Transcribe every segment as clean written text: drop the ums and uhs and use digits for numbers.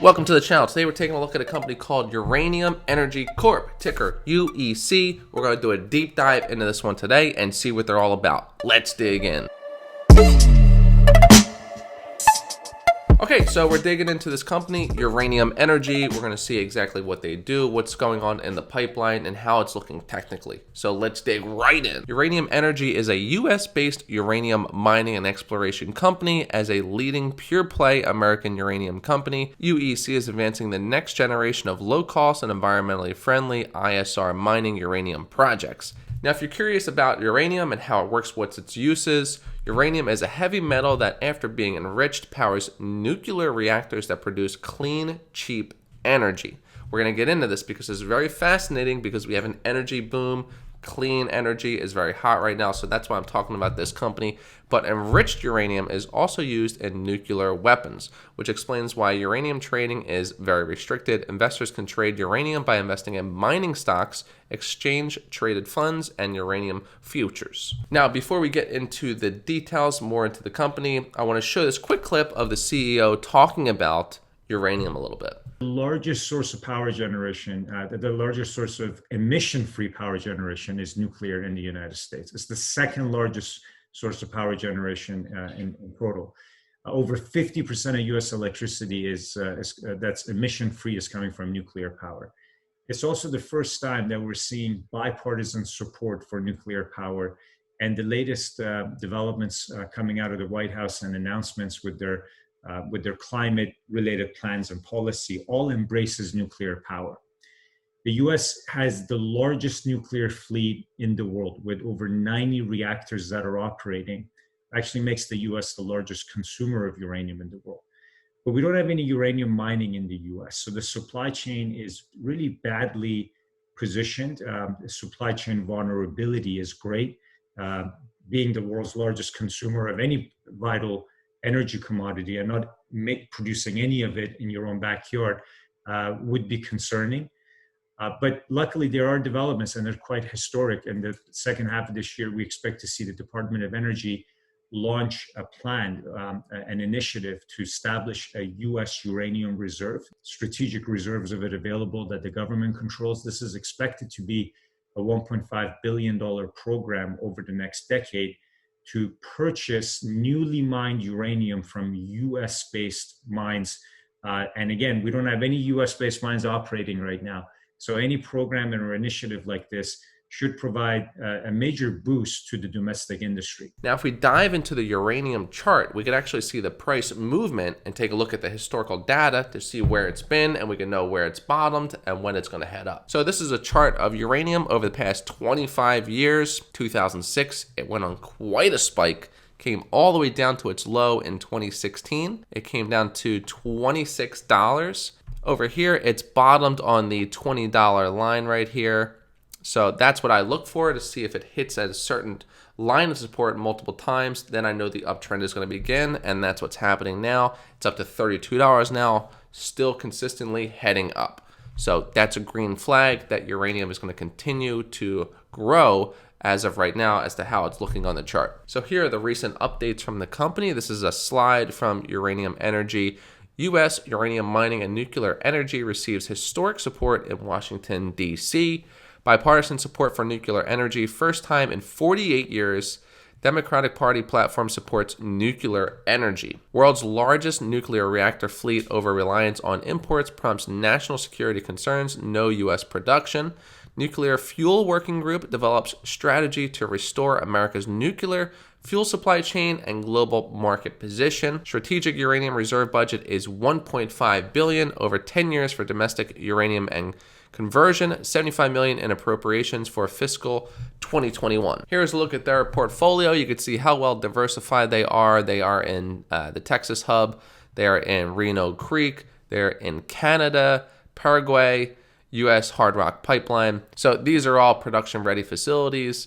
Welcome to the channel. Today we're taking a look at a company called Uranium Energy Corp, ticker UEC. We're going to do a deep dive into this one today and see what they're all about. Let's dig in. Okay, so we're digging into this company, Uranium Energy. We're going to see exactly what they do, what's going on in the pipeline, and how it's looking technically. So let's dig right in. Uranium Energy is a US-based uranium mining and exploration company. As a leading pure-play American uranium company, UEC is advancing the next generation of low-cost and environmentally friendly ISR mining uranium projects. Now, if you're curious about uranium and how it works, what's its uses, uranium is a heavy metal that, after being enriched, powers nuclear reactors that produce clean, cheap energy. We're going to get into this because it's very fascinating because we have an energy boom. Clean energy is very hot right now, so that's why I'm talking about this company. But enriched uranium is also used in nuclear weapons, which explains why uranium trading is very restricted. Investors can trade uranium by investing in mining stocks, exchange-traded funds, and uranium futures. Now, before we get into the details, more into the company, I want to show this quick clip of the CEO talking about uranium a little bit. The largest source of power generation, the largest source of emission-free power generation is nuclear in the United States. It's the second largest source of power generation in total. Over 50% of U.S. electricity that's emission-free is coming from nuclear power. It's also the first time that we're seeing bipartisan support for nuclear power, and the latest developments coming out of the White House and announcements with their climate-related plans and policy all embraces nuclear power. The U.S. has the largest nuclear fleet in the world with over 90 reactors that are operating. Actually makes the U.S. the largest consumer of uranium in the world. But we don't have any uranium mining in the U.S., so the supply chain is really badly positioned. The supply chain vulnerability is great. Being the world's largest consumer of any vital energy commodity and not producing any of it in your own backyard would be concerning. But luckily there are developments, and they're quite historic. In the second half of this year, we expect to see the Department of Energy launch a plan, an initiative to establish a U.S. uranium reserve, strategic reserves of it available that the government controls. This is expected to be a $1.5 billion program over the next decade to purchase newly mined uranium from U.S.-based mines. And again, we don't have any U.S.-based mines operating right now. So any program or initiative like this should provide a major boost to the domestic industry. Now, if we dive into the uranium chart, we can actually see the price movement and take a look at the historical data to see where it's been, and we can know where it's bottomed and when it's going to head up. So this is a chart of uranium over the past 25 years. 2006, it went on quite a spike, came all the way down to its low in 2016. It came down to $26. Over here, it's bottomed on the $20 line right here. So that's what I look for to see if it hits at a certain line of support multiple times. Then I know the uptrend is going to begin, and that's what's happening now. It's up to $32 now, still consistently heading up. So that's a green flag that uranium is going to continue to grow as of right now as to how it's looking on the chart. So here are the recent updates from the company. This is a slide from Uranium Energy. U.S. uranium mining and nuclear energy receives historic support in Washington, D.C. Bipartisan support for nuclear energy, first time in 48 years. Democratic Party platform supports nuclear energy. World's largest nuclear reactor fleet over reliance on imports prompts national security concerns, no U.S. production. Nuclear Fuel Working Group develops strategy to restore America's nuclear fuel supply chain and global market position. Strategic uranium reserve budget is $1.5 billion over 10 years for domestic uranium and conversion, $75 million in appropriations for fiscal 2021. Here's a look at their portfolio. You can see how well diversified they are. They are in the Texas hub. They are in Reno Creek. They're in Canada, Paraguay, U.S. Hard Rock Pipeline. So these are all production-ready facilities.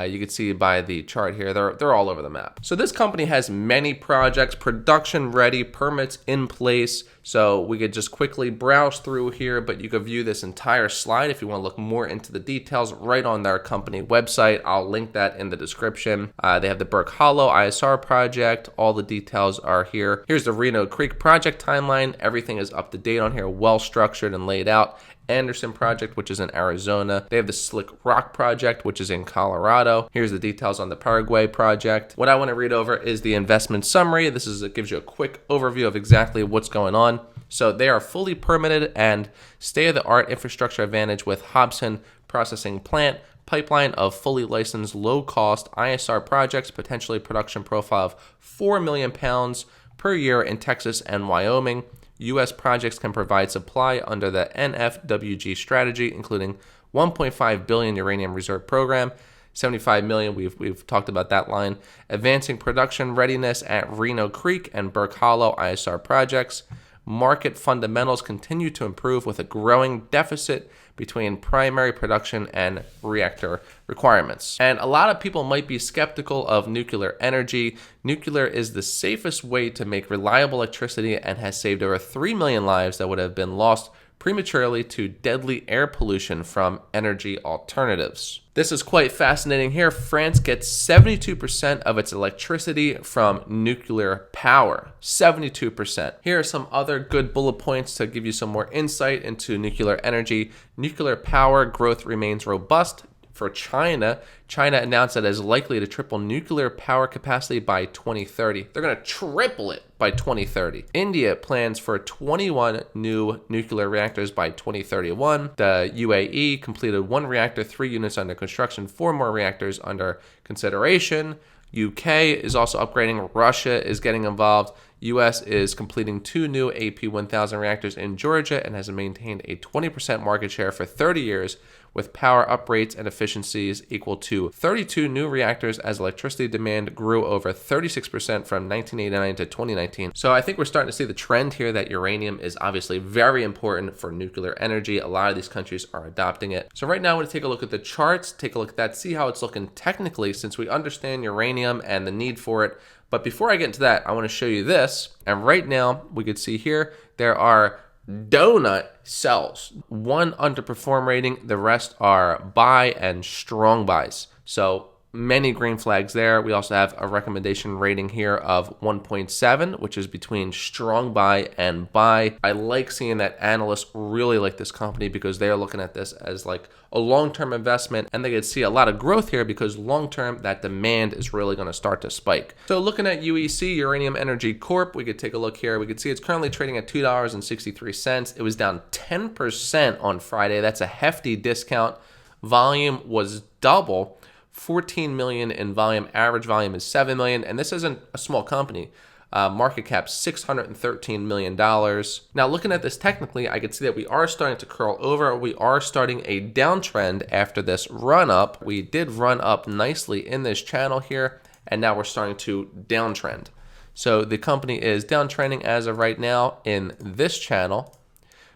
You can see by the chart here, they're all over the map. So this company has many projects, production ready, permits in place. So we could just quickly browse through here, but you could view this entire slide if you want to look more into the details right on their company website. I'll link that in the description. They have the Burke Hollow ISR project. All the details are here. Here's the Reno Creek project timeline. Everything is up to date on here, well structured and laid out. Anderson project, which is in Arizona. They have the Slick Rock project, which is in Colorado. Here's the details on the Paraguay project. What I want to read over is the investment summary. It gives you a quick overview of exactly what's going on. So they are fully permitted and state-of-the-art infrastructure advantage with Hobson processing plant, pipeline of fully licensed low-cost ISR projects, potentially production profile of 4 million pounds per year in Texas and Wyoming. U.S. projects can provide supply under the NFWG strategy, including 1.5 billion uranium reserve program, 75 million, we've talked about that line, advancing production readiness at Reno Creek and Burke Hollow ISR projects. Market fundamentals continue to improve with a growing deficit between primary production and reactor requirements. And a lot of people might be skeptical of nuclear energy. Nuclear is the safest way to make reliable electricity and has saved over 3 million lives that would have been lost prematurely to deadly air pollution from energy alternatives. This is quite fascinating here. France gets 72% of its electricity from nuclear power. 72%. Here are some other good bullet points to give you some more insight into nuclear energy. Nuclear power growth remains robust. For China, China announced that it is likely to triple nuclear power capacity by 2030. They're going to triple it by 2030. India plans for 21 new nuclear reactors by 2031. The UAE completed 1 reactor, 3 units under construction, 4 more reactors under consideration. UK is also upgrading. Russia is getting involved. US is completing 2 new AP1000 reactors in Georgia and has maintained a 20% market share for 30 years with power uprates and efficiencies equal to 32 new reactors as electricity demand grew over 36% from 1989 to 2019. So I think we're starting to see the trend here that uranium is obviously very important for nuclear energy. A lot of these countries are adopting it. So right now I want to take a look at the charts, take a look at that, see how it's looking technically since we understand uranium and the need for it. But before I get into that, I want to show you this. And right now we could see here, there are donut cells. 1 underperform rating, the rest are buy and strong buys. So many green flags there. We also have a recommendation rating here of 1.7, which is between strong buy and buy. I like seeing that analysts really like this company because they are looking at this as like a long-term investment, and they could see a lot of growth here because long-term that demand is really going to start to spike. So looking at UEC, Uranium Energy Corp, we could take a look here. We could see it's currently trading at $2.63. It was down 10% on Friday. That's a hefty discount. Volume was double. 14 million in volume, average volume is 7 million, and this isn't a small company. Market cap $613 million. Now looking at this technically, I can see that we are starting to curl over. We are starting a downtrend after this run up. We did run up nicely in this channel here, and now we're starting to downtrend. So the company is downtrending as of right now in this channel.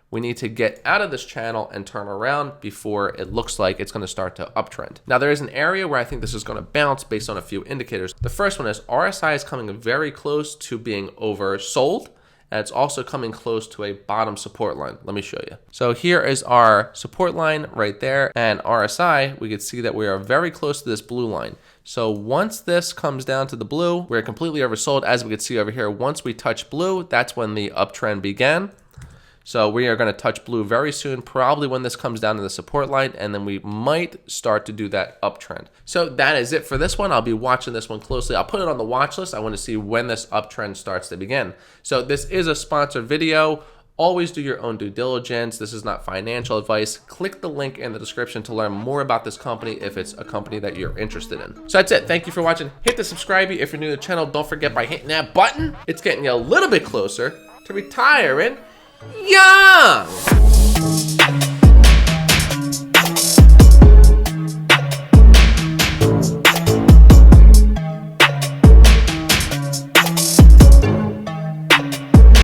We need to get out of this channel and turn around before it looks like it's going to start to uptrend. Now, there is an area where I think this is going to bounce based on a few indicators. The first one is RSI is coming very close to being oversold, and it's also coming close to a bottom support line. Let me show you. So here is our support line right there, and RSI, we can see that we are very close to this blue line. So once this comes down to the blue, we're completely oversold. As we can see over here, once we touch blue, that's when the uptrend began. So we are going to touch blue very soon, probably when this comes down to the support line, and then we might start to do that uptrend. So that is it for this one. I'll be watching this one closely. I'll put it on the watch list. I want to see when this uptrend starts to begin. So this is a sponsored video. Always do your own due diligence. This is not financial advice. Click the link in the description to learn more about this company if it's a company that you're interested in. So that's it. Thank you for watching. Hit the subscribe button if you're new to the channel. Don't forget by hitting that button. It's getting you a little bit closer to retiring young.